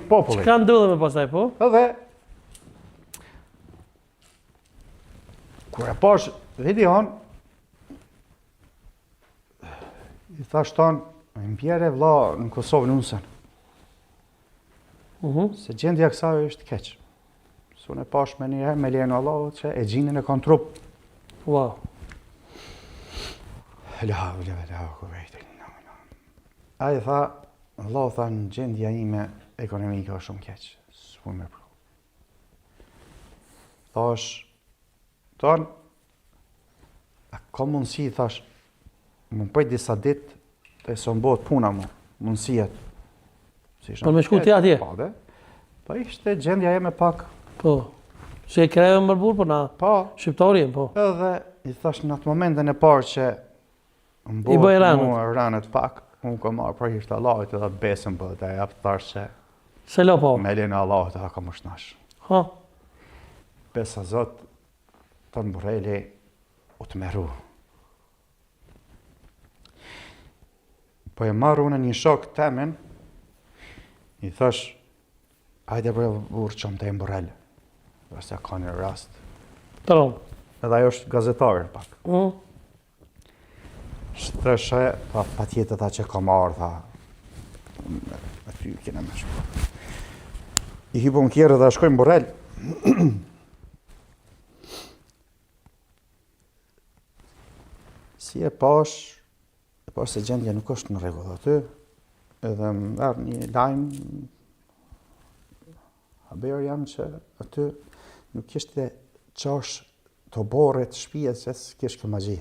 popullit. Çka ndodhe me pastaj, po? Edhe, kur e pash videon, i thash tonë, më bjere vlla në Kosovë nusën. Se gjendja kësaj është keq. Se unë e pash me njëherë me lejen e Allahut që e gjinin e kanë trup. Wow. Ai tha, Allahu tha në gjendja ime ekonomike është shumë keq. S'pu me pru. Thash, tonë, a ka mundësi, thash, më pëjt disa ditë të e sëmbot puna mu, mundësijet. Për me shku ti atje? Po ishte gjendja jeme pak. Po. Se e kreve më bërbur, po na shqiptarien, po. Edhe i thash në atë momentën e parë që I bëj ranet pak, unë ka marrë për hirtë Allahut edhe besën për të jap thash që se lo po. me lejen e Allahut edhe ka më shnash. Ha. Besa Zot, tonë Borrelli u të meru. Po e marrë unë një shok temin, i thash, hajde bre burë që më të e Borrell, ose ka një rast. Tëron. Edhe ajo është gazetarë pak. Shtreshe, pa tjetë ta që ka marrë, tha, aty kene me shku. I hypon kjerë dhe shkojmë Borrell. Si e pash se gjendja nuk është në rregull aty, edhe më merr një lajm, haber jam që aty nuk kishte qash të borre të shtëpia se s'kishte magji.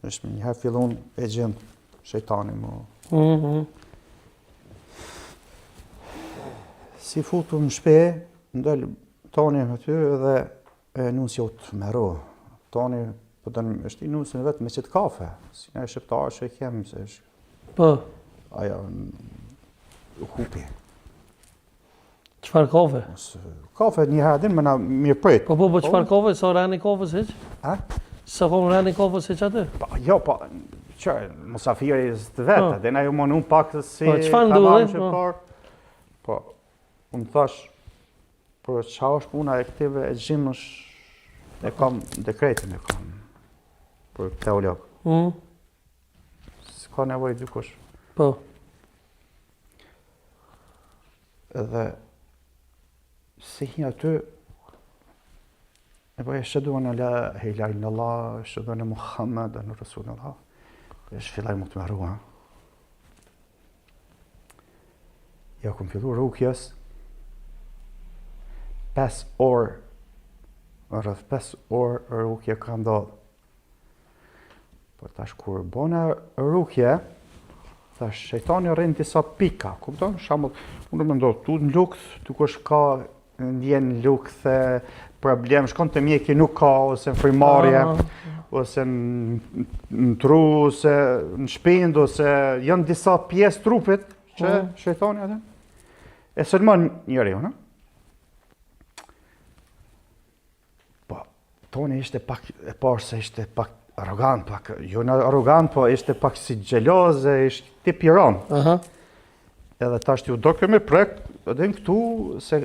Është njëherë fillon e gjend shejtani mu. Si futu në shtëpi, ndal Toni aty edhe e nusja u të meru. Toni po dënë është i nusën vetë me qëtë kafe, si ne shqiptarë që e kemë, se është... Po. Aja, u hupi. Qëfar kafe? Kafe një herë, me na mirë prit. Po, qëfar kafe? Sa rani kafe se që? Ha? Sa kom rani kafe se që aty? Jo, po, që, musafiri të vetë, dhe na ju mon unë pak si... Po, qëfar ndodhe? Shqiptarë. Po, unë thash, për qa është puna e këtive e gjimësh, e kam dekretin e kam. Për teolog. S'ka nevoj dikush. Po. Edhe si hi aty, e bëj shëdu në la ilaha illallah, shëdu në Muhammed, në Rasulullah. E shfilaj mu të meru, ha. Ja kom fillu rukjes, 5 orë, rrëth 5 orë rukje ka ndodhë. Po tash kur bona rukje, tash shejtani rrin disa pika, kupton? Shembull, unë më ndodh tu në lukth, tu kush ka ndjen lukth, problem, shkon te mjeki nuk ka, ose në frimarje, ose në tru, ose në shpind, ose janë disa pjesë trupit që shejtani atë e sulmon njeriu, no? Po, Toni ishte pak e parë se ishte pak arrogant, pak, jo në arrogant, po ishte pak si gjeloze, ishte tip Iran. Edhe tash t'ju do kemi prek, edhe në këtu, se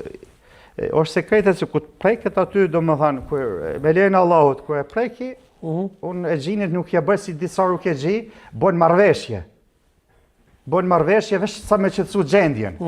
është sekretet që ku të preket aty, do më thanë, me lejen e Allahut, ku e preki, unë e gjinit nuk ja bëj si disa rukje gji, bën marrveshje. Bën marrveshje veç sa me qetësu gjendjen.